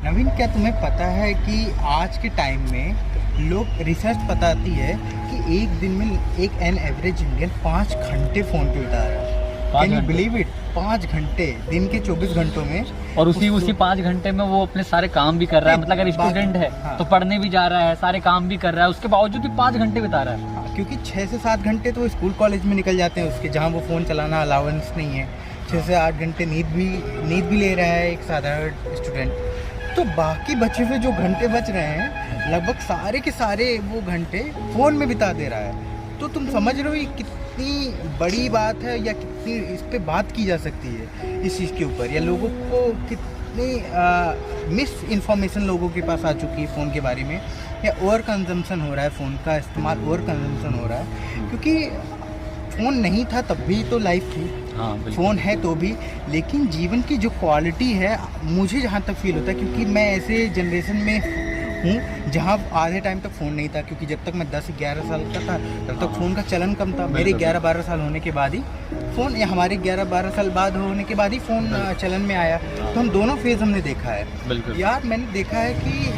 नवीन, क्या तुम्हें पता है कि आज के टाइम में लोग रिसर्च बताती है कि एक दिन में एक एन एवरेज इंडियन 5 घंटे फ़ोन पे बिता रहा है। Can you believe it? 5 घंटे दिन के 24 घंटों में। और उसी 5 घंटे में वो अपने सारे काम भी कर रहा है। मतलब अगर स्टूडेंट है तो पढ़ने भी जा रहा है, सारे काम भी कर रहा है, उसके बावजूद भी 5 घंटे बिता रहा है। क्योंकि 6 से 7 घंटे तो स्कूल कॉलेज में निकल जाते हैं उसके, जहाँ वो फ़ोन चलाना अलाउंस नहीं है। 6 से 8 घंटे नींद भी ले रहा है एक साधारण स्टूडेंट। तो बाकी बचे हुए जो घंटे बच रहे हैं, लगभग सारे के सारे वो घंटे फ़ोन में बिता दे रहा है। तो तुम समझ रहे हो ये कितनी बड़ी बात है, या कितनी इस पे बात की जा सकती है इस चीज़ के ऊपर, या लोगों को कितनी मिस इन्फॉर्मेशन लोगों के पास आ चुकी है फ़ोन के बारे में, या ओवर कंजम्पशन हो रहा है, फ़ोन का इस्तेमाल ओवर कंजम्पशन हो रहा है। क्योंकि फ़ोन नहीं था तब भी तो लाइफ थी, फ़ोन है तो भी, लेकिन जीवन की जो क्वालिटी है, मुझे जहाँ तक फील होता है, क्योंकि मैं ऐसे जनरेशन में हूँ जहाँ आधे टाइम तक फ़ोन नहीं था। क्योंकि जब तक मैं 10-11 साल का था तब तक फ़ोन का चलन कम था। मेरे 11-12 साल होने के बाद ही फ़ोन, या हमारे 11-12 साल बाद होने के बाद ही फ़ोन चलन में आया। तो हम दोनों फेज़ हमने देखा है। यार मैंने देखा है कि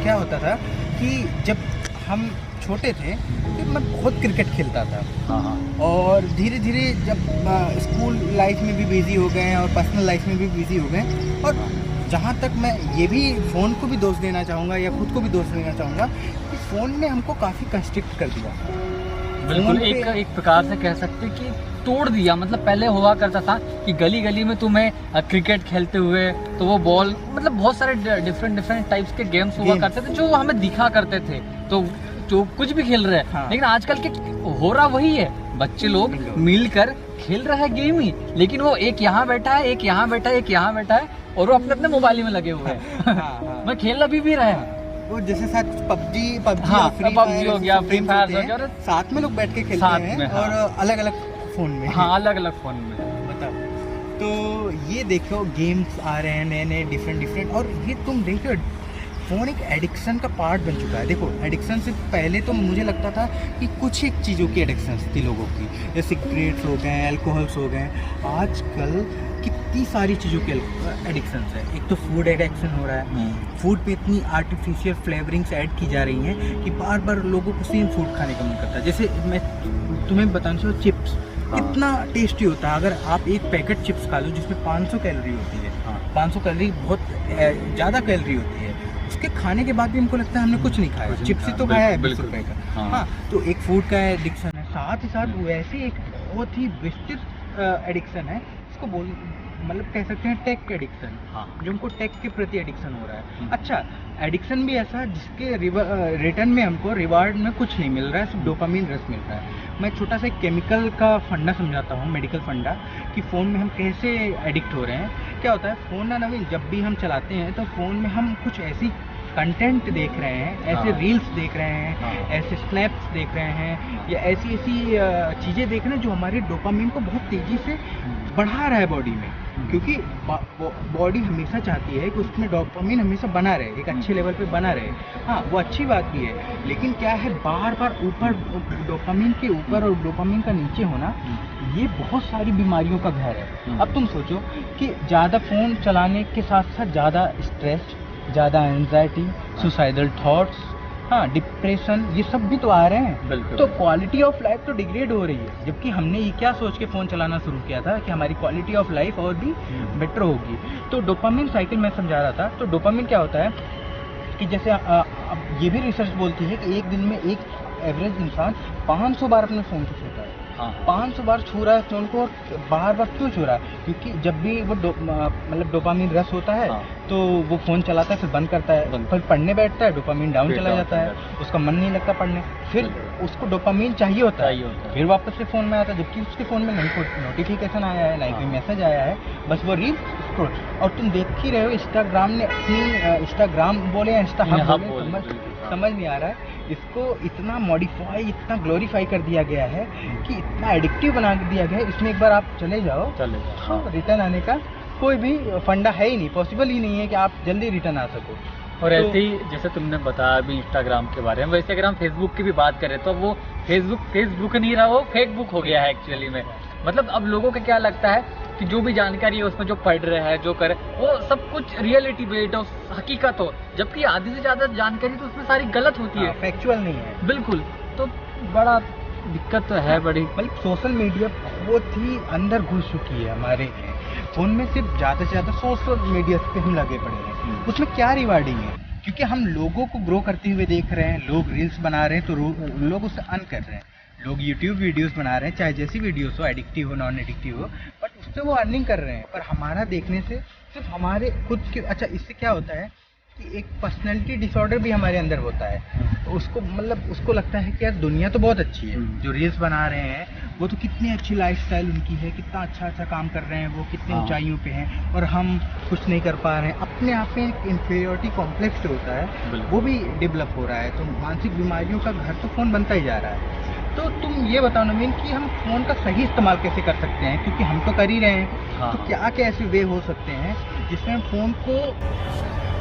क्या होता था कि जब हम छोटे थे तो मैं बहुत क्रिकेट खेलता था। और धीरे धीरे जब स्कूल लाइफ में भी बिज़ी हो गए और पर्सनल लाइफ में भी बिज़ी हो गए, और जहाँ तक मैं ये भी फ़ोन को भी दोष देना चाहूँगा या खुद को भी दोष देना चाहूँगा कि फ़ोन ने हमको काफ़ी कंस्ट्रिक्ट कर दिया। बिल्कुल, एक प्रकार से कह सकते कि तोड़ दिया। मतलब पहले हुआ करता था कि गली गली में तुम्हें क्रिकेट खेलते हुए तो वो बॉल, मतलब बहुत सारे डिफरेंट टाइप्स के गेम्स हुआ करते थे जो हमें दिखा करते थे, तो जो कुछ भी खेल रहे हैं। लेकिन आजकल के हो रहा वही है, बच्चे लोग मिलकर खेल रहे हैं गेम ही, लेकिन वो एक यहाँ बैठा है, एक यहाँ बैठा है, एक यहाँ बैठा है, और वो अपने अपने मोबाइल में लगे हुए हैं। मैं खेल अभी भी रहे हैं वो, जैसे साथ पबजी हो गया, फ्री फायर हो गया, साथ में लोग बैठ के खेलते हैं और अलग अलग फ़ोन में। अलग अलग फ़ोन में। बताओ, तो ये देखो गेम्स आ रहे हैं नए नए डिफरेंट, और ये तुम देखो फ़ोन एक एडिक्शन का पार्ट बन चुका है। देखो, एडिक्शन से पहले तो मुझे लगता था कि कुछ एक चीज़ों की एडिक्शन थी लोगों की, जैसे सिगरेट्स हो गए, अल्कोहल्स हो गए। आजकल कितनी सारी चीज़ों के एडिक्शन है। एक तो फूड एडिक्शन हो रहा है। फूड पे इतनी आर्टिफिशियल फ्लेवरिंग्स ऐड की जा रही हैं कि बार बार लोगों को सेम फूड खाने का मन करता है। जैसे मैं तुम्हें बताना चाहूँ, चिप्स कितना टेस्टी होता है। अगर आप एक पैकेट चिप्स खा लो जिसमें 500 कैलोरी होती है, 500 कैलोरी बहुत ज़्यादा कैलोरी होती है, उसके खाने के बाद भी हमको लगता है हमने कुछ नहीं खाया, चिप्स ही तो खाया है 20 रुपये का। हाँ, तो एक फूड का एडिक्शन है। साथ ही साथ वैसे एक बहुत ही विस्तृत एडिक्शन है, इसको मतलब कह सकते हैं टेक एडिक्शन, जो हमको टेक के प्रति एडिक्शन हो रहा है। अच्छा, एडिक्शन भी ऐसा जिसके रिटर्न में हमको रिवार्ड में कुछ नहीं मिल रहा है, सिर्फ डोपामिन रश मिल रहा है। मैं छोटा सा एक केमिकल का फंडा समझाता हूँ, मेडिकल फंडा, कि फ़ोन में हम कैसे एडिक्ट हो रहे हैं। क्या होता है, फ़ोन ना नवीन, जब भी हम चलाते हैं तो फ़ोन में हम कुछ ऐसी कंटेंट देख रहे हैं, ऐसे रील्स देख रहे हैं, ऐसे स्नैप्स देख रहे हैं, या ऐसी चीज़ें देख रहे हैं जो हमारे डोपामिन को बहुत तेज़ी से बढ़ा रहा है बॉडी में। क्योंकि बॉडी हमेशा चाहती है कि उसमें डोपामिन हमेशा बना रहे, एक अच्छे लेवल पे बना रहे। हाँ, वो अच्छी बात भी है, लेकिन क्या है, बार बार ऊपर डोपामिन के ऊपर और डोपामिन का नीचे होना, ये बहुत सारी बीमारियों का घर है। अब तुम सोचो कि ज़्यादा फ़ोन चलाने के साथ साथ ज़्यादा स्ट्रेस, ज़्यादा एंजाइटी, सुसाइडल थॉट्स, हाँ, डिप्रेशन, ये सब भी तो आ रहे हैं। तो क्वालिटी ऑफ लाइफ तो डिग्रेड हो रही है। जबकि हमने ये क्या सोच के फ़ोन चलाना शुरू किया था कि हमारी क्वालिटी ऑफ लाइफ और भी बेटर होगी। तो डोपामिन साइकिल मैं समझा रहा था। तो डोपामिन क्या होता है कि जैसे अब ये भी रिसर्च बोलती है कि एक दिन में एक एवरेज इंसान 500 बार अपने फ़ोन को छूता है। 500 बार छू रहा है फ़ोन को, और बार बार क्यों छू रहा है? क्योंकि जब भी वो मतलब डोपामिन रश होता है तो वो फ़ोन चलाता है, फिर बंद करता है, फिर पढ़ने बैठता है, डोपामिन डाउन चला जाता है, उसका मन नहीं लगता पढ़ने, फिर उसको डोपामिन चाहिए होता है, फिर वापस से फ़ोन में आता है, जबकि उसके फ़ोन में नहीं कोई नोटिफिकेशन आया है, नहीं कोई मैसेज आया है, बस वो रील स्क्रॉल। और तुम देख ही रहे हो, इंस्टाग्राम ने अपनी इंस्टाग्राम बोले या इंस्टा हब बोले, समझ नहीं आ रहा है, इसको इतना मॉडिफाई, इतना ग्लोरीफाई कर दिया गया है कि इतना एडिक्टिव बना दिया गया है। इसमें एक बार आप चले जाओ तो रिटर्न आने का कोई भी फंडा है ही नहीं, पॉसिबल ही नहीं है कि आप जल्दी रिटर्न आ सको। और ऐसे ही जैसे तुमने बताया अभी इंस्टाग्राम के बारे में, वैसे अगर हम फेसबुक की भी बात करें तो वो फेसबुक नहीं रहा, वो फेसबुक हो गया है एक्चुअली में। मतलब अब लोगों को क्या लगता है कि जो भी जानकारी है उसमें जो पढ़ रहे हैं, जो करे, वो सब कुछ रियलिटी बेस्ड हो, हकीकत हो, जबकि आधी से ज़्यादा जानकारी तो उसमें सारी गलत होती है, फैक्चुअल नहीं है। बिल्कुल। तो बड़ा दिक्कत तो है बड़ी। मतलब सोशल मीडिया बहुत ही अंदर घुस चुकी है हमारे फोन में, सिर्फ ज़्यादा से ज़्यादा सोशल मीडिया पे हम लगे पड़े हैं। उसमें क्या रिवार्डिंग है, क्योंकि हम लोगों को ग्रो करते हुए देख रहे हैं, लोग रील्स बना रहे हैं तो लोग उससे अर्न कर रहे हैं, लोग यूट्यूब वीडियोस बना रहे हैं, चाहे जैसी वीडियोस हो, एडिक्टिव हो नॉन एडिक्टिव हो, बट उससे वो अर्निंग कर रहे हैं। पर हमारा देखने से सिर्फ हमारे खुद के, अच्छा इससे क्या होता है कि एक पर्सनैलिटी डिसऑर्डर भी हमारे अंदर होता है। तो उसको मतलब उसको लगता है कि यार दुनिया तो बहुत अच्छी है, जो रील्स बना रहे हैं वो तो कितनी अच्छी लाइफस्टाइल उनकी है, कितना अच्छा काम कर रहे हैं, वो कितनी ऊंचाइयों पे हैं और हम कुछ नहीं कर पा रहे हैं। अपने आप में एक इन्फीरियरिटी कॉम्प्लेक्स जो होता है वो भी डेवलप हो रहा है। तो मानसिक बीमारियों का घर तो फ़ोन बनता ही जा रहा है। तो तुम ये बताओ नवीन कि हम फ़ोन का सही इस्तेमाल कैसे कर सकते हैं, क्योंकि हम तो कर ही रहे हैं। तो क्या क्या ऐसे वे हो सकते हैं जिसमें हम फ़ोन को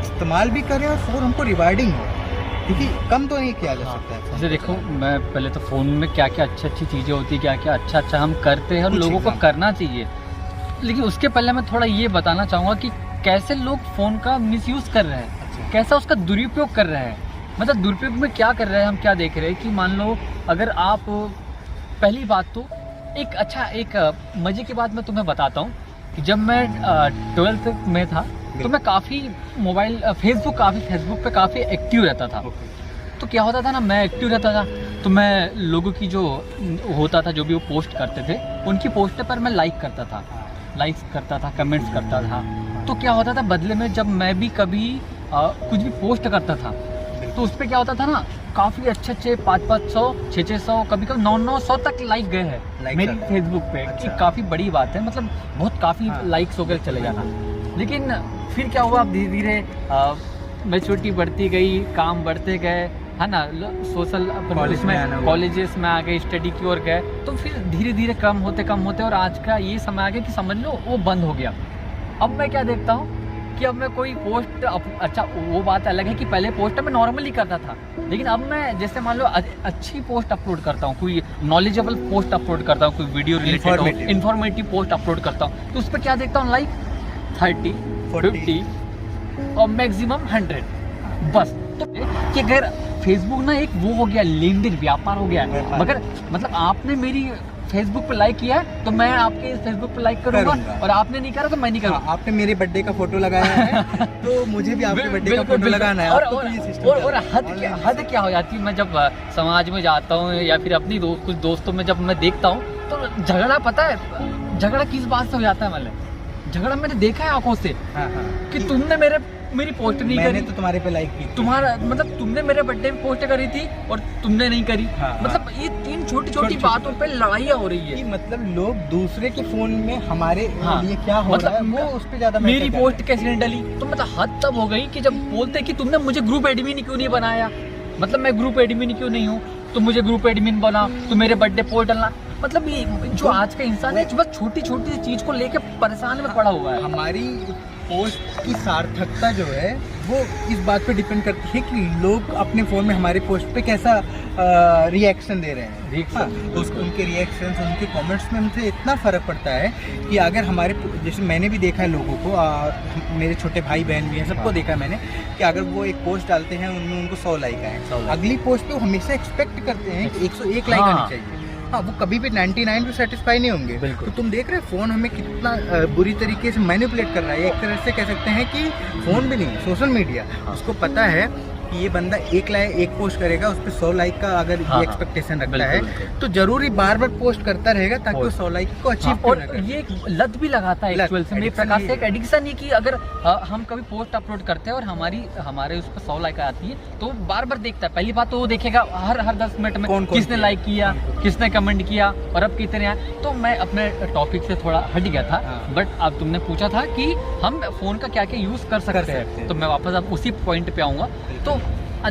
इस्तेमाल भी करें और फ़ोन हमको रिवार्डिंग हो, क्योंकि कम तो नहीं किया जा सकता है। जैसे देखो, मैं पहले तो फ़ोन में क्या क्या अच्छी चीज़ें होती है, क्या क्या अच्छा हम करते हैं और लोगों को करना चाहिए, लेकिन उसके पहले मैं थोड़ा ये बताना चाहूँगा कि कैसे लोग फ़ोन का मिसयूज़ कर रहे हैं, कैसा उसका दुरुपयोग कर रहे हैं। मतलब दुरुपयोग में क्या कर रहे हैं, हम क्या देख रहे हैं कि मान लो अगर आप, पहली बात तो एक मज़े की बात मैं तुम्हें बताता हूँ कि जब मैं 12th में था तो मैं काफ़ी फेसबुक पे काफ़ी एक्टिव रहता था। तो क्या होता था ना, मैं एक्टिव रहता था तो मैं लोगों की जो होता था, जो भी वो पोस्ट करते थे उनकी पोस्ट पर मैं लाइक करता था, कमेंट्स करता था। तो क्या होता था, बदले में जब मैं भी कभी कुछ भी पोस्ट करता था तो उस पर क्या होता था ना, काफ़ी अच्छे 500 600 कभी 900 तक लाइक गए हैं मेरी फेसबुक पे। कि काफ़ी बड़ी बात है, मतलब बहुत काफ़ी लाइक्स वगैरह चले जाना। लेकिन फिर क्या हुआ, अब धीरे धीरे मैच्योरिटी बढ़ती गई, काम बढ़ते गए, है ना, सोशल में कॉलेजेस में आ गए, स्टडी की ओर गए, तो फिर धीरे धीरे कम होते और आज का ये समय आ गया कि समझ लो वो बंद हो गया। अब मैं क्या देखता हूँ कि अब मैं कोई पोस्ट, अच्छा वो बात अलग है कि पहले पोस्ट मैं नॉर्मली करता था, लेकिन अब मैं जैसे मान लो अच्छी पोस्ट अपलोड करता हूँ, कोई नॉलेजेबल पोस्ट अपलोड करता हूँ, कोई video related informative post upload करता हूँ, तो उस पर क्या देखता हूँ, लाइक 30 40 और मैक्सिमम 100 बस। तो कि अगर फेसबुक ना एक वो हो गया, लेन देन व्यापार हो गया, मगर मतलब आपने मेरी फेसबुक पे लाइक किया है तो मैं आपके फेसबुक पे लाइक करूंगा और आपने नहीं करा तो मैं नहीं करूंगा। आपने मेरे बर्थडे का फोटो लगाया है तो मुझे भी आपके बर्थडे का फोटो लगाना है। और हद क्या हो जाती है, मैं जब समाज में जाता हूँ या फिर अपनी कुछ दोस्तों में जब मैं देखता हूँ तो झगड़ा, पता है झगड़ा किस बात से हो जाता है, मतलब झगड़ा मैंने देखा है आंखों से कि तुमने मेरी पोस्ट नहीं करी, तो तुम्हारे पे लाइक की, तुम्हारा मतलब तुमने मेरे बर्थडे में पोस्ट करी थी और तुमने नहीं करी। मतलब ये 3 छोटी बातों पे लड़ाइयाँ हो रही है कि मतलब लोग दूसरे के फोन में हमारे लिए क्या हो रहा है वो उस पे ज्यादा, मेरी पोस्ट कैसे नहीं डली। तो मतलब हद तब हो गई कि जब बोलते कि तुमने मुझे ग्रुप एडमिन क्यों नहीं बनाया, मतलब मैं ग्रुप एडमिन क्यों नहीं हूँ, तो मुझे ग्रुप एडमिन बना, तो मेरे बर्थडे पोस्ट डालना। मतलब ये जो आज का इंसान है बस छोटी चीज को लेके परेशान में पड़ा हुआ है। हमारी पोस्ट की सार्थकता जो है वो इस बात पे डिपेंड करती है कि लोग अपने फ़ोन में हमारे पोस्ट पे कैसा रिएक्शन दे रहे हैं। तो उनके रिएक्शंस, उनके कमेंट्स में हमसे इतना फ़र्क पड़ता है कि अगर हमारे, जैसे मैंने भी देखा है लोगों को, मेरे छोटे भाई बहन भी हैं, सबको देखा है मैंने कि अगर वो एक पोस्ट डालते हैं उनमें उनको 100 लाइक आए, अगली पोस्ट पे वो हमेशा एक्सपेक्ट करते हैं कि 101 लाइक आनी चाहिए। हाँ, वो कभी भी 99 पे सेटिस्फाई नहीं होंगे। तो तुम देख रहे हो फ़ोन हमें कितना बुरी तरीके से मैनिपुलेट कर रहा है। एक तरह से कह सकते हैं कि फ़ोन भी नहीं, सोशल मीडिया उसको पता है कि ये बंदा एक पोस्ट करेगा, उस पर 100 लाइक का अगर ये एक्सपेक्टेशन रखता है तो जरूरी बार पोस्ट करता रहेगा ताकि वो 100 लाइक को अचीव और ये एक लत भी लगाता है एक्चुअल से, एक प्रकार से एक एडिक्शन ही कि अगर हम कभी पोस्ट अपलोड करते हैं और हमारे उस पर 100 लाइक आती है तो बार देखता है। पहली बात तो वो देखेगा हर 10 मिनट में किसने लाइक किया, किसने कमेंट किया और अब कितने आए। तो मैं अपने टॉपिक से थोड़ा हट गया था, बट अब तुमने पूछा था कि हम फ़ोन का क्या क्या यूज़ कर सकते हैं, तो मैं वापस अब उसी पॉइंट पे आऊँगा। तो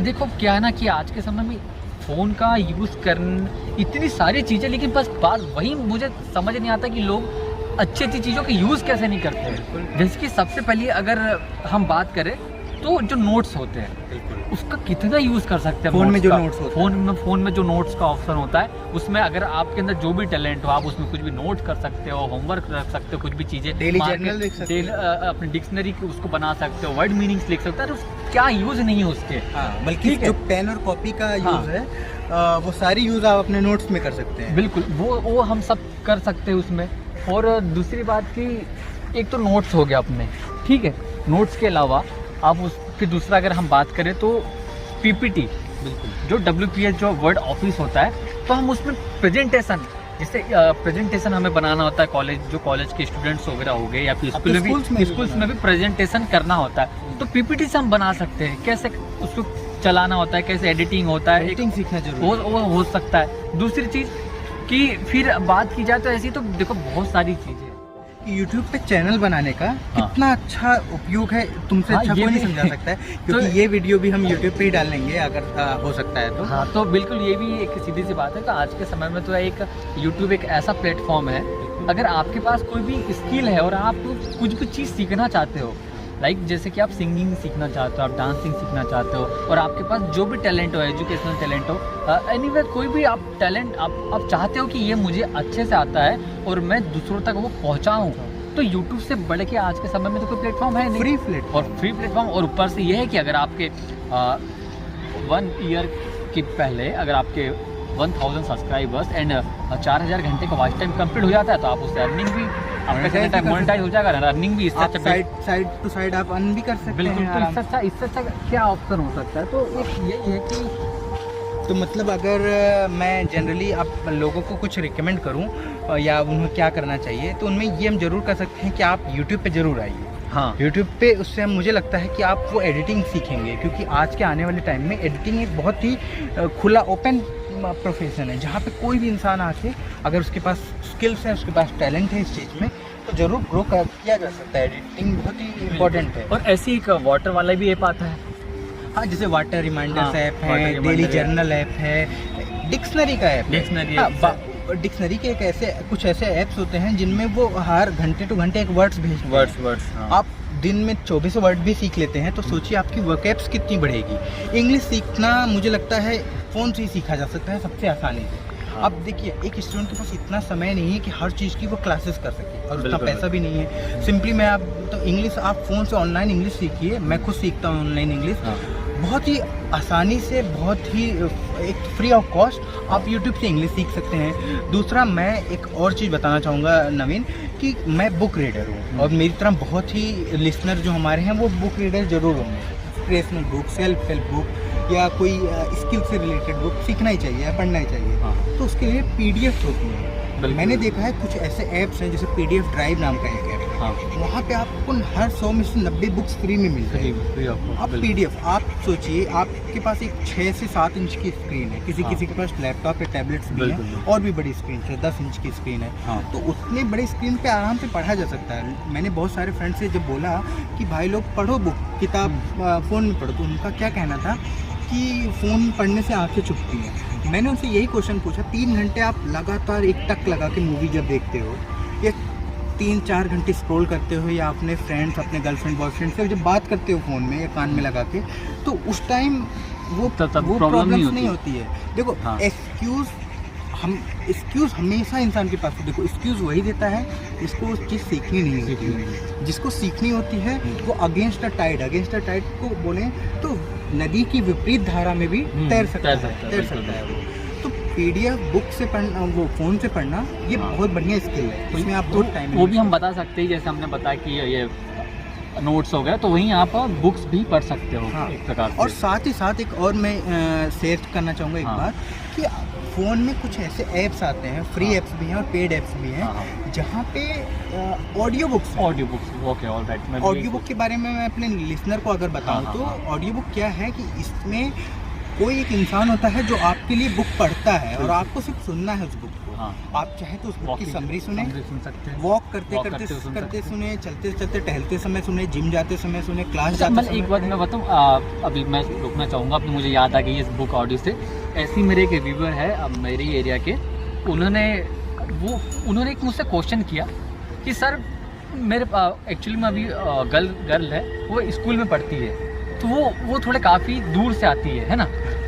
देखो क्या है ना कि आज के समय में फ़ोन का यूज़ करना इतनी सारी चीज़ें, लेकिन बस बात वही मुझे समझ नहीं आता कि लोग अच्छी चीज़ों के यूज़ कैसे नहीं करते हैं। जैसे कि सबसे पहले अगर हम बात करें तो जो नोट्स होते हैं बिल्कुल उसका कितना यूज़ कर सकते हैं। फ़ोन में notes जो का। notes होता है। फ़ोन में जो नोट्स का ऑप्शन होता है उसमें अगर आपके अंदर जो भी टैलेंट हो आप उसमें कुछ भी नोट कर सकते हो, होमवर्क रख सकते हो, कुछ भी चीज़ें Daily journal लिख सकते हो। अपनी डिक्शनरी उसको बना सकते हो, वर्ड मीनिंग्स लिख सकते हो। क्या यूज़ नहीं है उसके। हाँ, बल्कि ठीक है। जो पेन और कॉपी का हाँ। यूज़ है वो सारी यूज़ आप अपने नोट्स में कर सकते हैं। बिल्कुल वो हम सब कर सकते हैं उसमें। और दूसरी बात कि एक तो नोट्स हो गया अपने, ठीक है। नोट्स के अलावा आप फिर दूसरा अगर हम बात करें तो पीपीटी, बिल्कुल जो WPS जो वर्ड ऑफिस होता है, तो हम उसमें प्रेजेंटेशन, जैसे प्रेजेंटेशन हमें बनाना होता है जो कॉलेज के स्टूडेंट्स वगैरह हो गए या फिर आपके स्कूल्स में भी प्रेजेंटेशन करना होता है, तो पीपीटी से हम बना सकते हैं। कैसे उसको चलाना होता है, कैसे एडिटिंग होता है, एडिटिंग सीखना जरूरी है। वो हो सकता है। दूसरी चीज़ कि फिर बात की जाए तो ऐसी तो देखो बहुत सारी चीज़ें कि यूट्यूब पे चैनल बनाने का कितना अच्छा उपयोग है, तुमसे हाँ, अच्छा ये कोई नहीं भी- समझा सकता है, क्योंकि तो- ये वीडियो भी हम यूट्यूब पे ही डाल लेंगे अगर हो सकता है तो। हाँ, तो बिल्कुल ये भी एक सीधी सी बात है कि आज के समय में तो एक यूट्यूब एक ऐसा प्लेटफॉर्म है, अगर आपके पास कोई भी स्किल है और आप कुछ भी चीज़ सीखना चाहते हो, लाइक जैसे कि आप सिंगिंग सीखना चाहते हो, आप डांसिंग सीखना चाहते हो, और आपके पास जो भी टैलेंट हो, एजुकेशनल टैलेंट हो, एनीवे कोई भी आप टैलेंट आप चाहते हो कि ये मुझे अच्छे से आता है और मैं दूसरों तक वो पहुँचाऊँ, तो यूट्यूब से बढ़ के आज के समय में तो कोई प्लेटफॉर्म है नहीं। फ्री प्लेटफॉर्म और फ्री प्लेटफॉर्म, और ऊपर से ये है कि अगर आपके 1 ईयर के पहले अगर आपके 1000 सब्सक्राइबर्स एंड 4000 घंटे का वॉच टाइम कंप्लीट हो जाता है, तो आप उससे अर्निंग भी आपका कितना टाइम मोनेटाइज हो जाएगा, अर्निंग भी इससे आप अच्छा साइड टू साइड आप अर्न भी कर सकते बिल्कुल। हैं तो आराम इससे अच्छा क्या ऑप्शन हो सकता है। तो एक यही है कि से। तो मतलब अगर मैं जनरली आप लोगों को कुछ रिकमेंड करूं या उन्हें क्या करना चाहिए, तो उनमें ये हम जरूर कर सकते हैं कि आप यूट्यूब पे ज़रूर आइए। हाँ, यूट्यूब पे उससे मुझे लगता है कि आप वो एडिटिंग सीखेंगे, क्योंकि आज के आने वाले टाइम में एडिटिंग एक बहुत ही खुला ओपन प्रोफेशन है, जहाँ पे कोई भी इंसान आके अगर उसके पास स्किल्स है, उसके पास टैलेंट है इस चीज़ में, तो ज़रूर ग्रो किया जा सकता है। एडिटिंग बहुत ही इम्पोर्टेंट है। और ऐसी एक वाटर वाला भी ऐप आता है। हाँ, जैसे वाटर रिमाइंडर्स हाँ, ऐप है, water daily reminder journal app है, डिक्शनरी का ऐप है। डिक्शनरी हाँ, डिक्शनरी के कुछ ऐसे ऐप्स होते हैं जिनमें वो हर घंटे टू घंटे एक वर्ड्स भेजते हैं। वर्ड्स आप दिन में 24 वर्ड भी सीख लेते हैं, तो सोचिए आपकी वर्कएप्स कितनी बढ़ेगी। इंग्लिश सीखना मुझे लगता है फ़ोन से ही सीखा जा सकता है सबसे आसानी से। अब देखिए, एक स्टूडेंट के पास इतना समय नहीं है कि हर चीज़ की वो क्लासेस कर सके, और उतना पैसा भी नहीं है। सिंपली मैं आप तो इंग्लिश आप फ़ोन से ऑनलाइन इंग्लिश सीखिए। मैं खुद सीखता हूँ ऑनलाइन इंग्लिश, बहुत ही आसानी से, बहुत ही एक फ्री ऑफ कॉस्ट आप यूट्यूब से इंग्लिश सीख सकते हैं। दूसरा, मैं एक और चीज़ बताना चाहूँगा नवीन, कि मैं बुक रीडर हूँ, और मेरी तरह बहुत ही लिसनर जो हमारे हैं वो बुक रीडर ज़रूर होंगे। Inspirational book, self help book, या कोई स्किल से रिलेटेड बुक सीखना ही चाहिए या पढ़ना ही चाहिए। तो उसके लिए PDF होती है। मैंने देखा है कुछ ऐसे ऐप्स हैं, जैसे PDF ड्राइव नाम का एक ऐप है, वहाँ पे आपको हर 100 में से 90 बुक्स फ्री में मिल जाएगी। आप PDF, आप सोचिए आपके पास एक 6 से 7 इंच की स्क्रीन है, किसी के पास लैपटॉप या टैबलेट्स भी हैं, और भी बड़ी स्क्रीन है, 10 इंच की स्क्रीन है, तो उतने बड़ी स्क्रीन पे आराम से पढ़ा जा सकता है। मैंने बहुत सारे फ्रेंड से जब बोला कि भाई लोग पढ़ो बुक, किताब फ़ोन में पढ़ो, तो उनका क्या कहना था कि फ़ोन पढ़ने से आँखें चुभती हैं। मैंने उनसे यही क्वेश्चन पूछा, 3 घंटे आप लगातार एक टक लगा के मूवी जब देखते हो, या 3-4 घंटे स्क्रॉल करते हो, या अपने फ्रेंड्स, अपने गर्लफ्रेंड बॉयफ्रेंड से जब बात करते हो फ़ोन में या कान में लगा के, तो उस टाइम वो प्रॉब्लम्स नहीं होती है। देखो, एक्सक्यूज़ हमेशा इंसान के पास, देखो एक्सक्यूज़ वही देता है जिसको उस चीज़ सीखनी नहीं होती है। जिसको सीखनी होती है वो अगेंस्ट द टाइड को बोले तो नदी की विपरीत धारा में भी तैर सकता है वो। तो PDF बुक से पढ़ना, वो फ़ोन से पढ़ना, ये बहुत बढ़िया स्किल है। उसमें आप बहुत टाइम, वो भी हम बता सकते हैं, जैसे हमने बताया कि ये नोट्स हो गए, तो वहीं आप बुक्स भी पढ़ सकते हो। हाँ, एक प्रकार से। और साथ ही साथ एक और मैं शेयर करना चाहूँगा एक बात, कि फ़ोन में कुछ ऐसे ऐप्स आते हैं, फ्री ऐप्स भी हैं और पेड ऐप्स भी हैं, जहाँ पे audio books, okay, alright. Audio book के बारे में मैं अपने लिसनर को अगर बताऊं, तो ऑडियो बुक क्या है कि इसमें कोई एक इंसान होता है जो आपके लिए बुक पढ़ता है, और आपको सिर्फ सुनना है उस बुक को। आप चाहे तो उस बुक की समरी सुने, वॉक करते सुने, चलते टहलते समय सुने, जिम जाते समय सुने, क्लास जाते समय। एक बात मैं बताऊँ, अभी मैं रुकना चाहूँगा, अभी मुझे याद आ गई इस बुक ऑडियो से। ऐसी मेरे एक रिव्यूअर है मेरे एरिया के, उन्होंने एक मुझसे क्वेश्चन किया कि सर मेरे एक्चुअली में अभी गर्ल है, वो स्कूल में पढ़ती है, तो वो थोड़े काफ़ी दूर से आती है ना।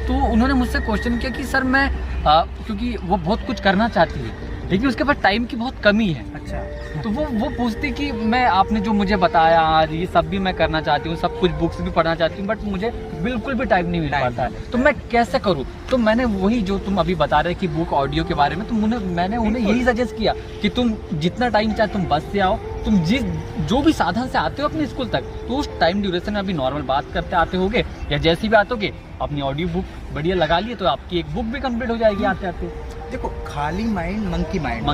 तो उन्होंने मुझसे क्वेश्चन किया कि सर मैं क्योंकि वो बहुत कुछ करना चाहती है लेकिन उसके पास टाइम की बहुत कमी है। अच्छा। तो वो पूछती कि मैं आपने जो मुझे बताया आज ये सब भी मैं करना चाहती हूँ, सब कुछ बुक्स भी पढ़ना चाहती हूँ, बट मुझे बिल्कुल भी टाइम नहीं मिल पाता है, तो मैं कैसे करूँ। तो मैंने वही जो तुम अभी बता रहे कि बुक ऑडियो के बारे में, तो मैंने उन्हें यही सजेस्ट किया कि तुम जितना टाइम चाहे तुम बस से आओ, तुम जो भी साधन से आते हो अपने स्कूल तक, तो उस टाइम ड्यूरेशन में अभी नॉर्मल बात करते आते होगे या जैसी भी आते होगे, अपनी ऑडियो बुक बढ़िया लगा लिए तो आपकी एक बुक भी कंप्लीट हो जाएगी आते आते। देखो, खाली माइंड मंकी माइंड।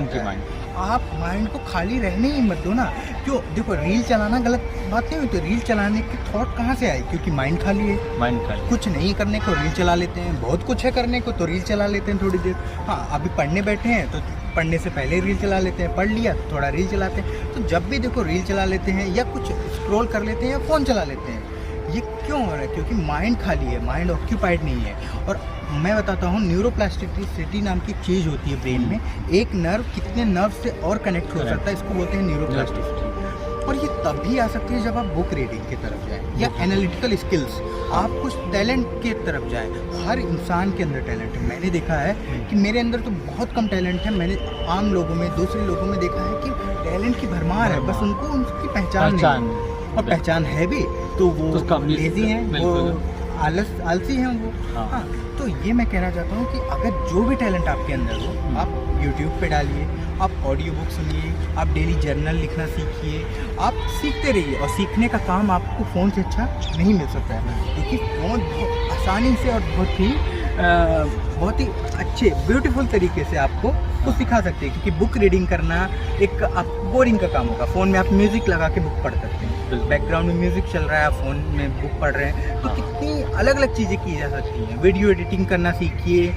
आप माइंड को खाली रहने ही मत दो ना। क्यों? देखो, रील चलाना गलत बात नहीं हुई, तो रील चलाने की थॉट कहाँ से आई? क्योंकि माइंड खाली है। कुछ नहीं करने को रील चला लेते हैं, बहुत कुछ है करने को तो रील चला लेते हैं थोड़ी देर। हाँ, अभी पढ़ने बैठे हैं तो पढ़ने से पहले रील चला लेते हैं, पढ़ लिया तो थोड़ा रील चलाते हैं। तो जब भी देखो रील चला लेते हैं या कुछ स्क्रॉल कर लेते हैं या फ़ोन चला लेते हैं। ये क्यों हो रहा है? क्योंकि माइंड खाली है, माइंड ऑक्यूपाइड नहीं है। और मैं बताता हूँ, न्यूरोप्लास्टिसिटी नाम की चीज़ होती है ब्रेन में। एक नर्व कितने नर्व से और कनेक्ट हो सकता है, इसको बोलते हैं न्यूरोप्लास्टिसिटी। और ये तभी आ सकती है जब आप बुक रीडिंग की तरफ जाएं या एनालिटिकल स्किल्स, आप कुछ टैलेंट की तरफ जाएं। हर इंसान के अंदर टैलेंट है। मैंने देखा है कि मेरे अंदर तो बहुत कम टैलेंट है। मैंने आम लोगों में, दूसरे लोगों में देखा है कि टैलेंट की भरमार है, बस उनको उनकी पहचान नहीं। और पहचान है भी तो वो लेजी हैं, वो आलसी हैं वो। हाँ, तो ये मैं कहना चाहता हूँ कि अगर जो भी टैलेंट आपके अंदर हो, आप यूट्यूब पे डालिए, आप ऑडियो बुक सुनिए, आप डेली जर्नल लिखना सीखिए, आप सीखते रहिए। और सीखने का काम आपको फ़ोन से अच्छा नहीं मिल सकता है, क्योंकि फ़ोन बहुत आसानी से और बहुत ही अच्छे ब्यूटीफुल तरीके से आपको कुछ सिखा सकते हैं। क्योंकि बुक रीडिंग करना एक आप बोरिंग का काम होगा। फ़ोन में आप म्यूज़िक लगा के बुक पढ़ सकते हैं, बैकग्राउंड में म्यूज़िक चल रहा है, आप फ़ोन में बुक पढ़ रहे हैं, तो कितनी अलग अलग चीज़ें की जा सकती हैं। वीडियो एडिटिंग करना सीखिए।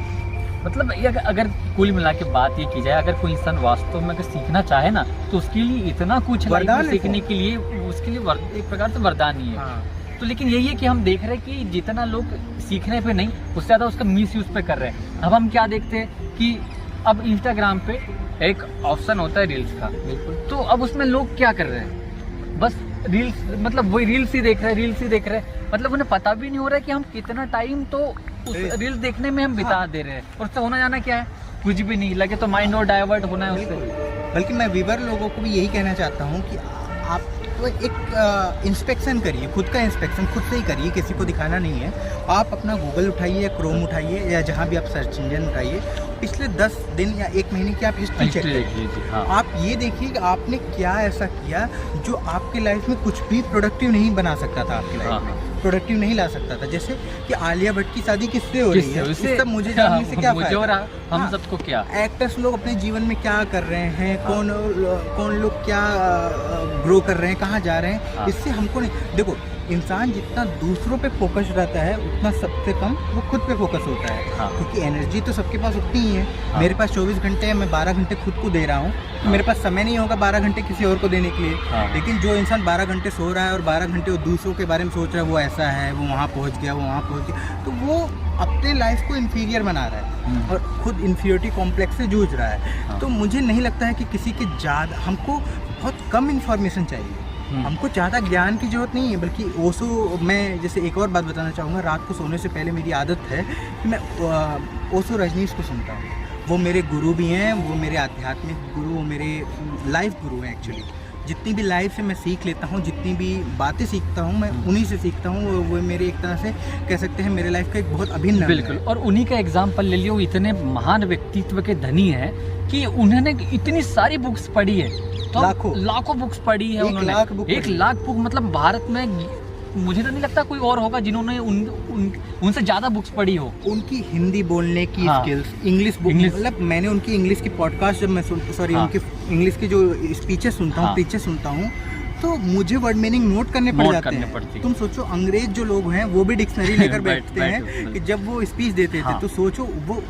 मतलब ये अगर कुल मिला के बात ये की जाए, अगर कोई इंसान वास्तव में अगर सीखना चाहे ना, तो उसके लिए इतना कुछ सीखने के लिए, उसके लिए एक प्रकार से वरदान ही है। हाँ। तो लेकिन यही है कि हम देख रहे हैं कि जितना लोग सीखने पे नहीं, उससे ज़्यादा उसका मिस यूज़ पे कर रहे हैं। अब हम क्या देखते हैं कि अब इंस्टाग्राम पे एक ऑप्शन होता है रील्स का, बिल्कुल, तो अब उसमें लोग क्या कर रहे हैं, बस रील्स, मतलब वही रील्स ही देख रहे हैं, मतलब उन्हें पता भी नहीं हो रहा है कि हम कितना टाइम तो उस रील्स देखने में हम बिता दे रहे हैं, और उससे होना जाना क्या है, कुछ भी नहीं। लगे तो माइंड और डाइवर्ट होना है उससे। बल्कि मैं व्यूअर लोगों को भी यही कहना चाहता हूँ कि आप तो एक इंस्पेक्शन करिए, खुद का इंस्पेक्शन खुद से ही करिए, किसी को दिखाना नहीं है। आप अपना गूगल उठाइए या क्रोम उठाइए या जहाँ भी आप सर्च इंजन उठाइए, पिछले 10 दिन या 1 महीने की आप हिस्ट्री चेक कीजिए। हाँ। आप ये देखिए कि आपने क्या ऐसा किया जो आपकी लाइफ में कुछ भी प्रोडक्टिव नहीं बना सकता था, आपकी लाइफ में प्रोडक्टिव नहीं ला सकता था। जैसे कि आलिया भट्ट की शादी किससे हो रही है, इससे सब मुझे जानने से क्या फायदा, हम सबको क्या, एक्टर्स लोग अपने जीवन में क्या कर रहे हैं, कौन लोग क्या ग्रो कर रहे हैं, कहाँ जा रहे हैं, इससे हमको नहीं। देखो, इंसान जितना दूसरों पे फोकस रहता है उतना सबसे कम वो खुद पे फोकस होता है। क्योंकि एनर्जी तो सबके पास उतनी ही है। मेरे पास 24 घंटे है, मैं 12 घंटे खुद को दे रहा हूँ, तो मेरे पास समय नहीं होगा 12 घंटे किसी और को देने के लिए। लेकिन जो इंसान 12 घंटे सो रहा है और 12 घंटे वो दूसरों के बारे में सोच रहा है, वो ऐसा है, वो वहाँ पहुँच गया, वो वहाँ पहुँच गया, तो वो अपने लाइफ को इन्फीरियर बना रहा है और खुद इन्फीरियरिटी कॉम्प्लेक्स से जूझ रहा है। तो मुझे नहीं लगता है कि किसी के ज़्यादा, हमको बहुत कम इन्फॉर्मेशन चाहिए, हमको ज़्यादा ज्ञान की ज़रूरत नहीं है। बल्कि ओशो, मैं जैसे एक और बात बताना चाहूँगा, रात को सोने से पहले मेरी आदत है कि मैं ओशो रजनीश को सुनता हूँ। वो मेरे गुरु भी हैं, वो मेरे आध्यात्मिक गुरु, वो मेरे लाइफ गुरु हैं एक्चुअली। जितनी भी लाइफ से मैं सीख लेता हूँ, जितनी भी बातें सीखता हूँ, मैं उन्हीं से सीखता हूँ। वो मेरे एक तरह से कह सकते हैं मेरे लाइफ का एक बहुत अभिन्न, बिल्कुल। और उन्हीं का एग्जाम्पल ले लियो, इतने महान व्यक्तित्व के धनी हैं कि उन्होंने इतनी सारी बुक्स पढ़ी है, तो लाखों बुक्स पढ़ी है उन्होंने। 1 लाख बुक, मतलब भारत में मुझे तो नहीं लगता कोई और होगा जिन्होंने उनसे ज़्यादा बुक्स पढ़ी हो। उनकी हिंदी बोलने की स्किल्स, इंग्लिश बुक, मतलब मैंने उनकी इंग्लिश की पॉडकास्ट जब मैं उनकी इंग्लिश की जो स्पीचेस सुनता हूँ, टीचर सुनता हूँ, तो मुझे वर्ड मीनिंग नोट करने पड़ जाते हैं। तुम सोचो, अंग्रेज जो लोग हैं वो भी डिक्शनरी लेकर बैठते हैं कि जब वो स्पीच देते थे, तो सोचो वो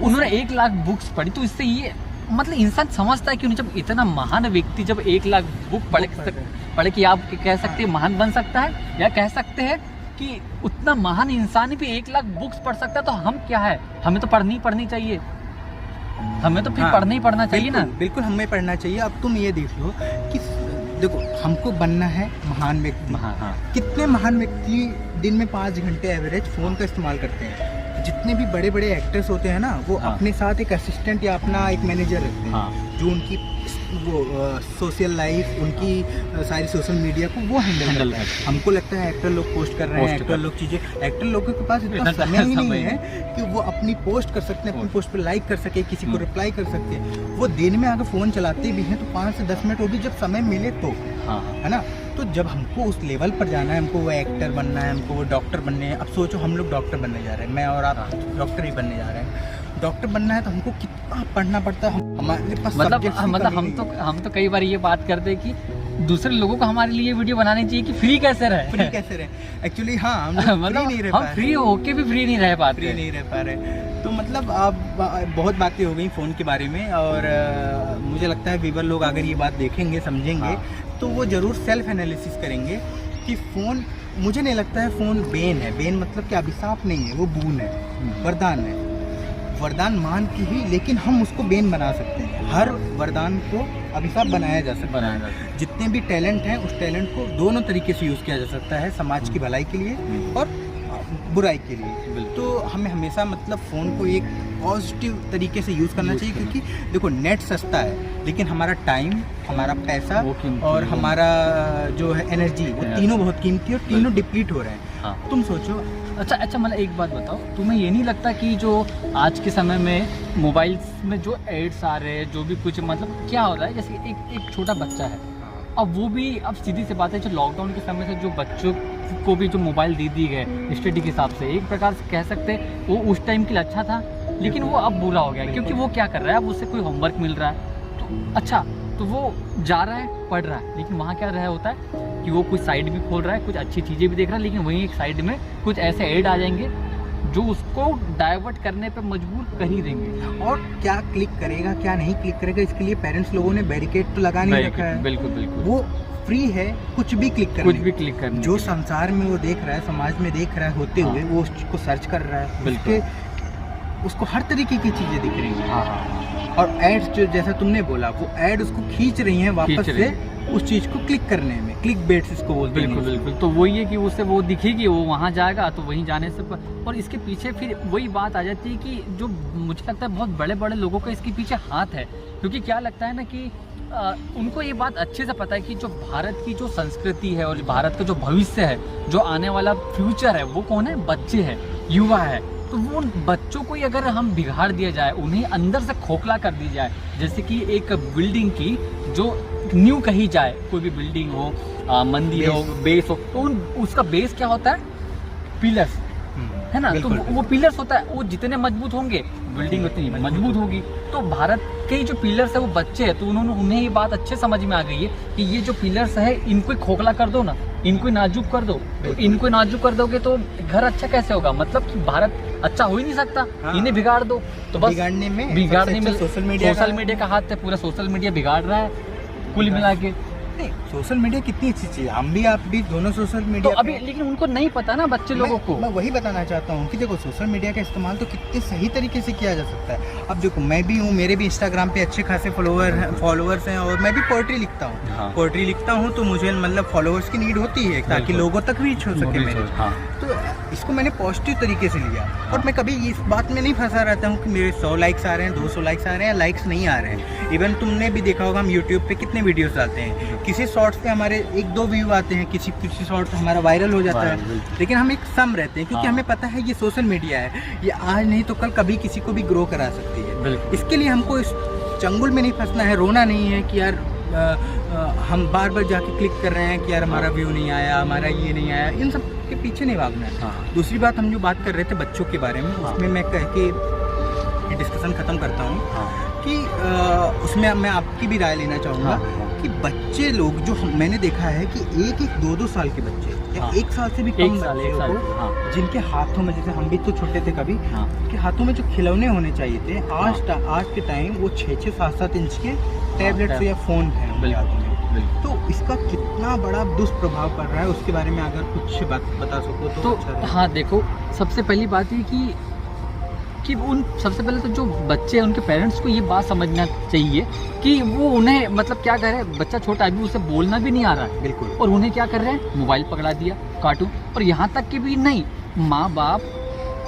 उन्होंने 1 लाख बुक्स पढ़ी। तो इससे ये मतलब इंसान समझता है कि जब इतना महान व्यक्ति जब 1 लाख बुक पढ़े कि आप कह सकते हैं महान बन सकता है, या कह सकते हैं कि उतना महान इंसान भी 1 लाख बुक्स पढ़ सकता है, तो हम क्या है, हमें तो पढ़नी चाहिए, हमें तो फिर पढ़ना ही पढ़ना चाहिए ना। बिल्कुल हमें पढ़ना चाहिए। अब तुम ये देख लो कि देखो, हमको बनना है महान व्यक्ति। कितने महान व्यक्ति दिन में 5 घंटे एवरेज फ़ोन का इस्तेमाल करते हैं। जितने भी बड़े बड़े एक्टर्स होते हैं ना, वो हाँ। अपने साथ एक असिस्टेंट या अपना एक मैनेजर रखते हैं, हाँ। जो उनकी वो सोशल लाइफ, उनकी सारी सोशल मीडिया को वो हैंडल करता है। हमको लगता है एक्टर लोग पोस्ट कर रहे हैं, एक्टर लोग चीज़ें, एक्टर लोगों के पास इतना समय ही नहीं है कि वो अपनी पोस्ट कर सकते हैं, अपनी पोस्ट पर लाइक कर सके, किसी को रिप्लाई कर सकते हैं। वो दिन में अगर फ़ोन चलाते भी हैं तो 5 से 10 मिनट वो भी जब समय मिले तो, है ना। तो जब हमको उस लेवल पर जाना है, हमको वो एक्टर बनना है, हमको वो डॉक्टर बनने हैं। अब सोचो हम लोग डॉक्टर बनने जा रहे हैं, मैं और आप डॉक्टर ही बनने जा रहे हैं। डॉक्टर बनना है तो हमको कितना पढ़ना पड़ता है, हमारे पास मतलब हम तो कई बार ये बात करते हैं कि दूसरे लोगों को हमारे लिए वीडियो बनानी चाहिए कि फ्री कैसे रहे। एक्चुअली हाँ, हम मतलब फ्री नहीं रह पा रहे, हम फ्री होके भी फ्री नहीं रह पाते। तो मतलब अब बहुत बातें हो गई फ़ोन के बारे में, और मुझे लगता है व्यूअर लोग अगर ये बात देखेंगे, समझेंगे, तो वो ज़रूर सेल्फ एनालिसिस करेंगे कि फ़ोन, मुझे नहीं लगता है फ़ोन बेन है। बेन मतलब कि अभिशाप नहीं है, वो बून है, वरदान है। वरदान मान के ही, लेकिन हम उसको बेन बना सकते हैं। हर वरदान को अभिशाप बनाया जा सकता है। जितने भी टैलेंट हैं, उस टैलेंट को दोनों तरीके से यूज़ किया जा सकता है, समाज की भलाई के लिए और बुराई के लिए। तो हमें हमेशा मतलब फ़ोन को एक पॉजिटिव तरीके से यूज़ करना चाहिए, क्योंकि देखो नेट सस्ता है, लेकिन हमारा टाइम, हमारा पैसा और हमारा जो है एनर्जी, वो तीनों बहुत कीमती और तीनों डिप्लीट हो रहे हैं। हाँ। तुम सोचो। अच्छा मतलब एक बात बताओ, तुम्हें ये नहीं लगता कि जो आज के समय में मोबाइल्स में जो एड्स आ रहे हैं, जो भी कुछ मतलब क्या हो रहा है, जैसे एक छोटा बच्चा है, अब वो भी, अब सीधी सी बात है, जो लॉकडाउन के समय से जो बच्चों को भी जो मोबाइल दे दी गए स्टडी के हिसाब से, एक प्रकार से कह सकते हैं वो उस टाइम के लिए अच्छा था, लेकिन वो अब बुरा हो गया, क्योंकि वो क्या कर रहा है, अब उससे कोई होमवर्क मिल रहा है तो अच्छा, तो वो जा रहा है, पढ़ रहा है, लेकिन वहाँ क्या रहा होता है कि वो कुछ साइड भी खोल रहा है, कुछ अच्छी चीज़ें भी देख रहा है, लेकिन वहीं एक साइड में कुछ ऐसे ऐड आ जाएंगे जो उसको डाइवर्ट करने पे मजबूर कर ही देंगे। और क्या क्लिक करेगा, क्या नहीं क्लिक करेगा, इसके लिए पेरेंट्स लोगों ने बैरिकेड तो लगा नहीं रखा है। बिल्कुल। वो फ्री है, कुछ भी क्लिक करने, जो संसार में वो देख रहा है, समाज में देख रहा है होते हुए, वो उसको सर्च कर रहा है, उसको हर तरीके की चीज़ें दिख रही हैं। और एड्स जो जैसा तुमने बोला, वो एड उसको खींच रही हैं वापस से उस चीज़ को क्लिक करने में, क्लिक बेट्स इसको बोलते हैं। बिल्कुल। तो वही है कि उससे वो दिखेगी, वो वहाँ जाएगा, तो वहीं जाने से और इसके पीछे फिर वही बात आ जाती है कि जो मुझे लगता है बहुत बड़े बड़े लोगों का इसके पीछे हाथ है, क्योंकि क्या लगता है ना कि उनको ये बात अच्छे से पता है कि जो भारत की जो संस्कृति है और जो भारत का जो भविष्य है, जो आने वाला फ्यूचर है, वो कौन है, बच्चे हैं, युवा है। तो वो बच्चों को ही अगर हम बिगाड़ दिया जाए, उन्हें अंदर से खोखला कर दी जाए, जैसे कि एक बिल्डिंग की जो न्यू कही जाए, कोई भी बिल्डिंग हो, मंदिर हो, बेस हो, तो उसका बेस क्या होता है, पिलर्स, है ना। तो वो पिलर्स होता है, वो जितने मजबूत होंगे बिल्डिंग उतनी मजबूत होगी। तो भारत के जो पिलर्स है वो बच्चे हैं, तो उन्हें ये बात अच्छे समझ में आ गई है कि ये जो पिलर्स है, इनको खोखला कर दो ना, इनको नाजुक कर दो। तो इनको नाजुक कर दोगे तो घर अच्छा कैसे होगा, मतलब कि भारत अच्छा हो ही नहीं सकता। हाँ। इन्हें बिगाड़ दो तो बस बिगाड़ने में सोशल मीडिया का हाथ है, पूरा सोशल मीडिया बिगाड़ रहा है कुल मिला के। नहीं, सोशल मीडिया कितनी अच्छी चीज़ है, हम भी आप भी दोनों सोशल मीडिया तो अभी, लेकिन उनको नहीं पता ना बच्चे लोगों को। मैं वही बताना चाहता हूँ कि देखो सोशल मीडिया का इस्तेमाल तो कितने सही तरीके से किया जा सकता है। अब देखो मैं भी हूँ, मेरे भी इंस्टाग्राम पे अच्छे खासे फॉलोअर्स हैं, और मैं भी पोएट्री लिखता हूँ। हाँ। पोएट्री लिखता हूँ तो मुझे मतलब फॉलोअर्स की नीड होती है ताकि लोगों तक रीच हो सके मेरे। हाँ। तो इसको मैंने पॉजिटिव तरीके से लिया, और मैं कभी इस बात में नहीं फंसा रहता हूँ कि मेरे 100 लाइक्स आ रहे हैं, 200 लाइक्स आ रहे हैं, लाइक्स नहीं आ रहे हैं। इवन तुमने भी देखा होगा, हम यूट्यूब पे कितने वीडियोस डालते हैं, किसी शॉर्ट्स पे हमारे 1-2 व्यू आते हैं, किसी शॉर्ट हमारा वायरल हो जाता है, लेकिन हम एक सम रहते हैं, क्योंकि हमें पता है ये सोशल मीडिया है, ये आज नहीं तो कल कभी किसी को भी ग्रो करा सकती है। इसके लिए हमको इस चंगुल में नहीं फंसना है, रोना नहीं है कि यार हम बार बार जाके क्लिक कर रहे हैं कि यार हमारा व्यू नहीं आया, हमारा ये नहीं आया, इन सब के पीछे नहीं भागना है। हाँ। दूसरी बात, हम जो बात कर रहे थे बच्चों के बारे में, उसमें मैं कह के डिस्कशन ख़त्म करता हूँ। हाँ। कि उसमें मैं आपकी भी राय लेना चाहूँगा। हाँ। कि बच्चे लोग जो मैंने देखा है कि 1-2 साल के बच्चे या 1 साल से भी कम बच्चे को, जिनके हाथों में, जैसे हम भी तो छोटे थे कभी, उनके हाथों में जो खिलौने होने चाहिए थे, आज के टाइम वो 6-6, 7-7 इंच के टैबलेट्स या फ़ोन है उनके हाथों में। तो इसका कितना बड़ा दुष्प्रभाव पड़ रहा है, उसके बारे में अगर कुछ बात बता सको तो अच्छा। हाँ देखो, सबसे पहली बात ये कि कि उन सबसे पहले तो जो बच्चे हैं उनके पेरेंट्स को ये बात समझना चाहिए कि वो उन्हें मतलब क्या कर रहे हैं, बच्चा छोटा अभी उसे बोलना भी नहीं आ रहा है बिल्कुल, और उन्हें क्या कर रहे हैं, मोबाइल पकड़ा दिया, कार्टून। और यहाँ तक कि भी नहीं, माँ बाप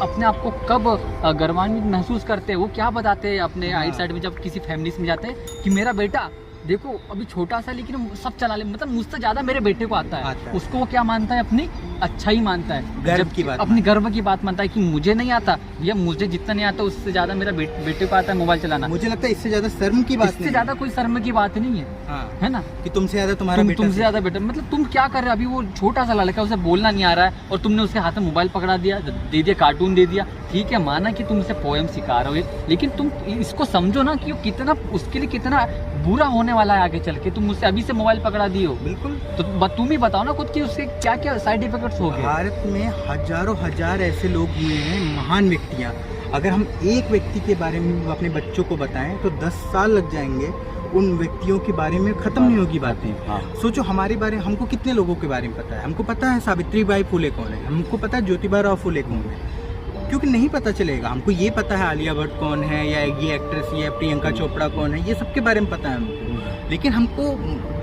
अपने आप को कब गर्वान्वित महसूस करते हैं, वो क्या बताते हैं अपने हाँ। आइट साइड में जब किसी फैमिलीज में जाते हैं कि मेरा बेटा देखो अभी छोटा सा लेकिन वो सब चला ले, मतलब मुझसे ज़्यादा मेरे बेटे को आता है। उसको वो क्या मानता है, अपनी अच्छा ही मानता है, गर्व की बात, अपनी गर्व की बात मानता है कि मुझे नहीं आता, या मुझे जितना नहीं आता उससे ज़्यादा मेरा बेटे को आता है मोबाइल चलाना। मुझे लगता है इससे ज़्यादा शर्म की बात, इससे ज़्यादा कोई शर्म की बात नहीं है, हाँ। है ना, कि तुमसे ज़्यादा तुम्हारा बेटा, तुमसे ज़्यादा बेटा, मतलब तुम क्या कर रहे हो, अभी वो छोटा सा लड़का उसे बोलना नहीं आ रहा है और तुमने उसके हाथ में मोबाइल पकड़ा दिया, दे दिया, कार्टून दे दिया। ठीक है, माना कि तुम उसे पोएम सिखा रहे हो, लेकिन तुम इसको समझो ना कि वो कितना उसके लिए कितना बुरा होने वाला है आगे चल के। तुम मुझसे अभी से मोबाइल पकड़ा दिए हो, बिल्कुल, तो तुम ही बताओ ना खुद कि उसके क्या क्या साइड इफेक्ट्स हो गए। भारत में हजारों हजार ऐसे लोग हुए हैं, महान व्यक्तियाँ। अगर हम एक व्यक्ति के बारे में अपने बच्चों को बताएं तो 10 साल लग जाएंगे, उन व्यक्तियों के बारे में ख़त्म नहीं होगी बातें। हाँ। सोचो हमारे बारे में हमको कितने लोगों के बारे में पता है। हमको पता है सावित्रीबाई फुले कौन है, हमको पता है ज्योतिबा राव फुले कौन है, क्योंकि नहीं पता चलेगा। हमको ये पता है आलिया भट्ट कौन है, या ये एक्ट्रेस, या प्रियंका चोपड़ा कौन है, ये सब के बारे में पता है हमको। लेकिन हमको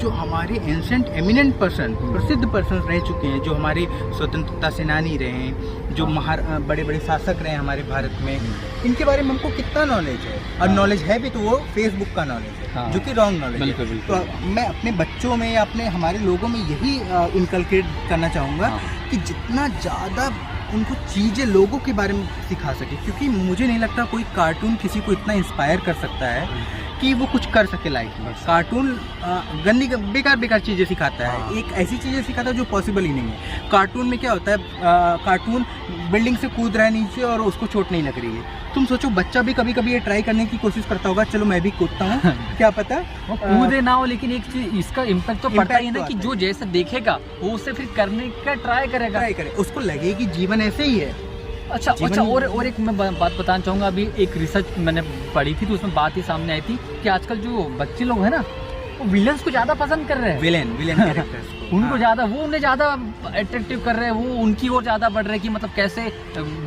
जो हमारे एंशेंट एमिनेंट पर्सन, प्रसिद्ध पर्सन रह चुके हैं, जो हमारे स्वतंत्रता सेनानी रहे हैं, जो बड़े बड़े शासक रहे हैं हमारे भारत में, इनके बारे में हमको कितना नॉलेज है। और नॉलेज है भी तो वो फेसबुक का नॉलेज है, जो कि रॉन्ग नॉलेज है। तो मैं अपने बच्चों में या अपने हमारे लोगों में यही इनकलकेट करना चाहूँगा कि जितना ज़्यादा उनको चीज़ें लोगों के बारे में सिखा सके, क्योंकि मुझे नहीं लगता कोई कार्टून किसी को इतना इंस्पायर कर सकता है कि वो कुछ कर सके लाइफ में। कार्टून गंदी बेकार चीज़ें सिखाता है, एक ऐसी चीज़ें सिखाता है जो पॉसिबल ही नहीं है। कार्टून में क्या होता है, कार्टून बिल्डिंग से कूद रहा है नीचे और उसको चोट नहीं लग रही है। तुम सोचो बच्चा भी कभी कभी ये ट्राई करने की कोशिश करता होगा, चलो मैं भी कूदता हूँ, क्या पता वो कूदे ना हो, लेकिन एक चीज इसका इम्पैक्ट तो पड़ता ही है ना कि जो जैसे देखेगा वो उसे फिर करने का ट्राई करे, उसको लगे कि जीवन ऐसे ही है। अच्छा, और एक मैं बात बताना चाहूँगा। अभी एक रिसर्च मैंने पढ़ी थी तो उसमें बात ही सामने आई थी कि आजकल जो बच्चे लोग हैं ना, वो विलन्स को ज़्यादा पसंद कर रहे हैं, विलेन कैरेक्टर्स उनको ज़्यादा, वो उन्हें ज़्यादा अट्रैक्टिव कर रहे हैं, वो उनकी ओर ज़्यादा बढ़ रहे हैं कि मतलब कैसे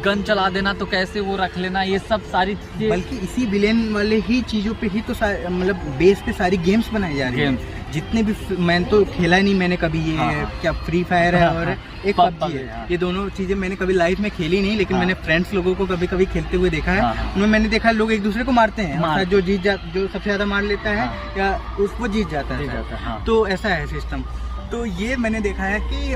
गन चला देना, तो कैसे वो रख लेना, ये सब सारी चीज़ें। बल्कि इसी विलेन वाले ही चीज़ों पे ही तो मतलब बेस पे सारी गेम्स बनाई जा रही हैं। जितने भी मैंने तो खेला नहीं, मैंने कभी ये क्या फ्री फायर है और एक पबजी है, ये दोनों चीज़ें मैंने कभी लाइफ में खेली नहीं, लेकिन मैंने फ्रेंड्स लोगों को कभी कभी खेलते हुए देखा है। उनमें मैंने देखा है लोग एक दूसरे को मारते हैं, जो जो सबसे ज़्यादा मार लेता है या वो जीत जाता है। तो ऐसा है सिस्टम। तो ये मैंने देखा है कि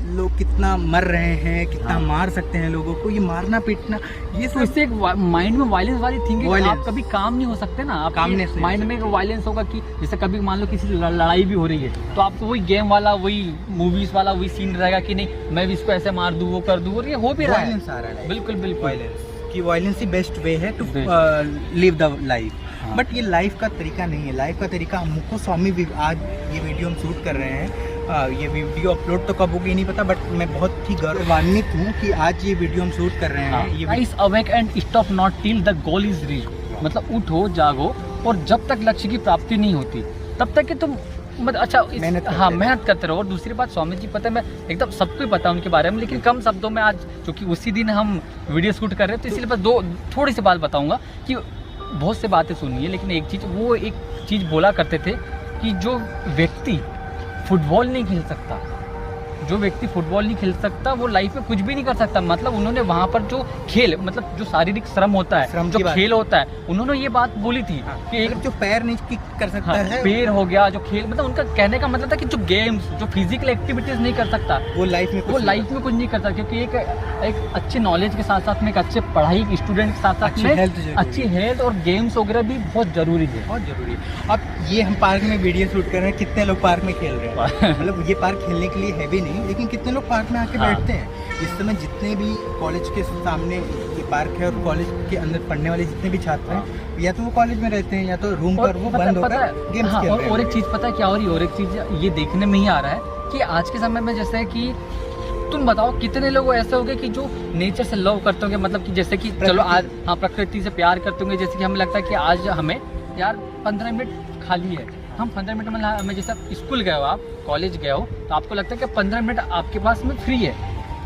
लोग कितना मर रहे हैं, कितना मार सकते हैं लोगों को, ये मारना पीटना, ये तो इससे एक माइंड में वायलेंस वाली थिंकिंग, आप कभी काम नहीं हो सकते ना, आप माइंड में वायलेंस होगा कि जैसे कभी मान लो किसी लड़ाई भी हो रही है तो आपको वही गेम वाला, वही मूवीज वाला वही सीन रहेगा कि नहीं मैं भी इसको ऐसे मार दूँ, वो कर दूँ, और ये हो भी रहा है। बिल्कुल कि वायलेंस ही बेस्ट वे है to live the life. But ये लाइफ का तरीका नहीं है। लाइफ का तरीका हमको स्वामी, आज ये वीडियो हम शूट कर रहे हैं, ये वीडियो अपलोड तो कब होगी नहीं पता, बट मैं बहुत ही गौरवान्वित हूँ कि आज ये वीडियो हम शूट कर रहे हैं। Guys, awake and stop not till the goal is reach, मतलब उठो जागो और जब तक लक्ष्य की प्राप्ति नहीं होती तब तक कि तुम अच्छा मेहनत करते रहो। और दूसरी बात, स्वामी जी पता है, मैं एकदम सबको ही पता है उनके बारे में, लेकिन कम शब्दों में आज क्योंकि उसी दिन हम वीडियो शूट कर रहे हैं तो इसलिए बस थोड़ी सी बात बताऊंगा कि बहुत से बातें सुनी है, लेकिन एक चीज़ बोला करते थे कि जो व्यक्ति फुटबॉल नहीं खेल सकता वो लाइफ में कुछ भी नहीं कर सकता। मतलब उन्होंने वहाँ पर जो खेल, मतलब जो शारीरिक श्रम होता है, जो खेल होता है, उन्होंने ये बात बोली थी कि एक जो पैर नहीं किक कर सकता है, पैर हो गया जो खेल, मतलब उनका कहने का मतलब था कि जो गेम्स, जो फिजिकल एक्टिविटीज नहीं कर सकता वो लाइफ में कुछ नहीं करता, क्योंकि एक अच्छे नॉलेज के साथ साथ में, एक अच्छे पढ़ाई स्टूडेंट के साथ साथ में अच्छी हेल्थ और गेम्स वगैरह भी बहुत जरूरी है। अब ये हम पार्क में वीडियो शूट कर रहे हैं, कितने लोग पार्क में खेल रहे हैं, मतलब ये पार्क खेलने के लिए है भी नहीं, लेकिन कितने लोग पार्क में आके बैठते हैं। इस समय जितने भी कॉलेज के सामने ये पार्क है और कॉलेज के अंदर पढ़ने वाले जितने भी छात्र हैं, या तो वो कॉलेज में रहते हैं या तो रूम पर वो बंद होकर गेम्स खेल रहे हैं। और एक चीज़ पता है क्या हो रही है, और एक चीज़ ये देखने में ही आ रहा है कि आज के समय में जैसे कि तुम बताओ कितने लोग ऐसे हो गए कि जो नेचर से लव करते होंगे, मतलब कि जैसे कि चलो आज प्रकृति से प्यार करते होंगे, जैसे कि हमें लगता है कि आज हमें यार 15 मिनट खाली है, हम 15 मिनट में हमें जैसे स्कूल गए हो, आप कॉलेज गए हो, तो आपको लगता है कि 15 मिनट आपके पास में फ्री है।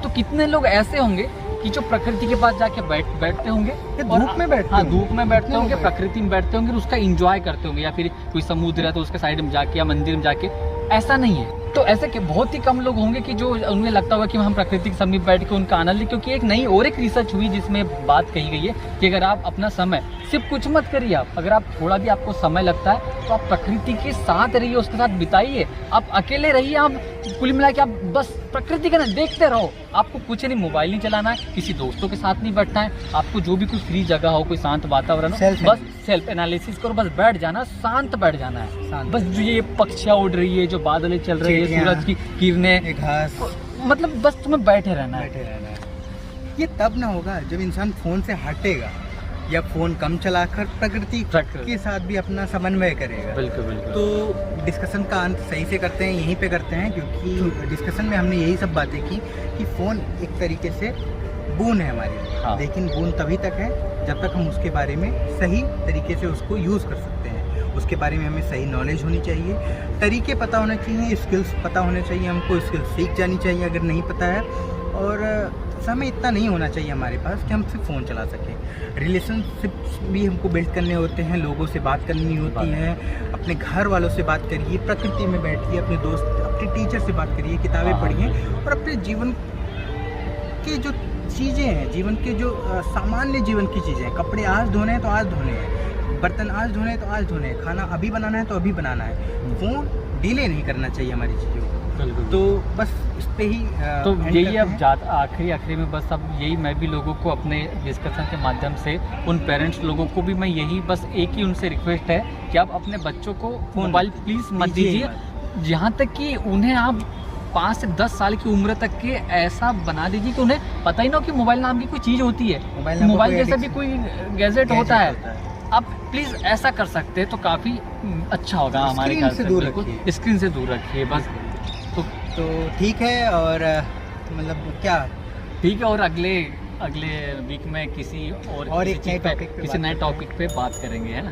तो कितने लोग ऐसे होंगे कि जो प्रकृति के पास जाके बैठते होंगे और धूप में बैठते हाँ होंगे। धूप में बैठते धूप में होंगे, बैठते प्रकृति में बैठते होंगे, उसका एंजॉय करते होंगे, या फिर कोई समुद्र है तो उसके साइड में जाके या मंदिर में जाके, ऐसा नहीं है। तो ऐसे के बहुत ही कम लोग होंगे कि जो उन्हें लगता होगा कि हम प्रकृति के समीप बैठ के उनका आनंद लें, क्योंकि एक नई और एक रिसर्च हुई जिसमें बात कही गई है कि अगर आप अपना समय सिर्फ कुछ मत करिए, आप अगर आप थोड़ा भी आपको समय लगता है तो आप प्रकृति के साथ रहिए, उसके साथ बिताइए, आप अकेले रहिए, आप कुल मिला के आप बस प्रकृति का ना देखते रहो, आपको कुछ नहीं, मोबाइल नहीं चलाना है, किसी दोस्तों के साथ नहीं बैठना है, आपको जो भी कोई फ्री जगह हो, कोई शांत वातावरण हो, बस सेल्फ एनालिसिस करो, बस बैठ जाना, शांत बैठ जाना है, बस जो ये पक्षियाँ उड़ रही है, जो बादलें चल रही है, सूरज की किरणें, घास, मतलब बस तुम्हें बैठे रहना है। ये तब ना होगा जब इंसान फोन से हटेगा या फोन कम चलाकर प्रकृति के साथ भी अपना समन्वय करेगा। बिल्कुल बिल्कुल। तो डिस्कशन का अंत सही से करते हैं, यहीं पे करते हैं, क्योंकि डिस्कशन में हमने यही सब बातें की कि फ़ोन एक तरीके से बून है हमारे लिए। हाँ। लेकिन बून तभी तक है जब तक हम उसके बारे में सही तरीके से उसको यूज़ कर सकते हैं। उसके बारे में हमें सही नॉलेज होनी चाहिए, तरीके पता होना चाहिए, स्किल्स पता होने चाहिए, हमको स्किल्स सीख जानी चाहिए अगर नहीं पता है, और समय इतना नहीं होना चाहिए हमारे पास कि हम सिर्फ फ़ोन चला सकें। रिलेशनशिप्स भी हमको बिल्ड करने होते हैं, लोगों से बात करनी होती है, अपने घर वालों से बात करिए, प्रकृति में बैठिए, अपने दोस्त, अपने टीचर से बात करिए, किताबें पढ़िए, और अपने जीवन के जो चीज़ें हैं, जीवन के जो सामान्य जीवन की चीज़ें हैं, कपड़े आज धोने हैं तो आज धोने हैं, बर्तन आज धोने हैं तो आज धोने हैं, खाना अभी बनाना है तो अभी बनाना है, फ़ोन डिले नहीं करना चाहिए हमारी चीज़ों को। तो बस इस पे ही तो यही अब आखिरी में बस अब यही मैं भी लोगों को अपने डिस्कशन के माध्यम से उन पेरेंट्स लोगों को भी मैं यही बस एक ही उनसे रिक्वेस्ट है कि आप अपने बच्चों को मोबाइल प्लीज़ मत दीजिए, यहाँ तक कि उन्हें आप 5 से 10 साल की उम्र तक के ऐसा बना दीजिए कि उन्हें पता ही ना हो कि मोबाइल नाम की कोई चीज़ होती है, मोबाइल जैसा भी कोई गैजेट होता है। आप प्लीज़ ऐसा कर सकते हैं तो काफ़ी अच्छा होगा हमारे ख्याल से। बिल्कुल स्क्रीन से दूर रखिए बस। तो ठीक है, और मतलब क्या ठीक है, और अगले वीक में किसी और एक नए टॉपिक पे बात करेंगे, है ना।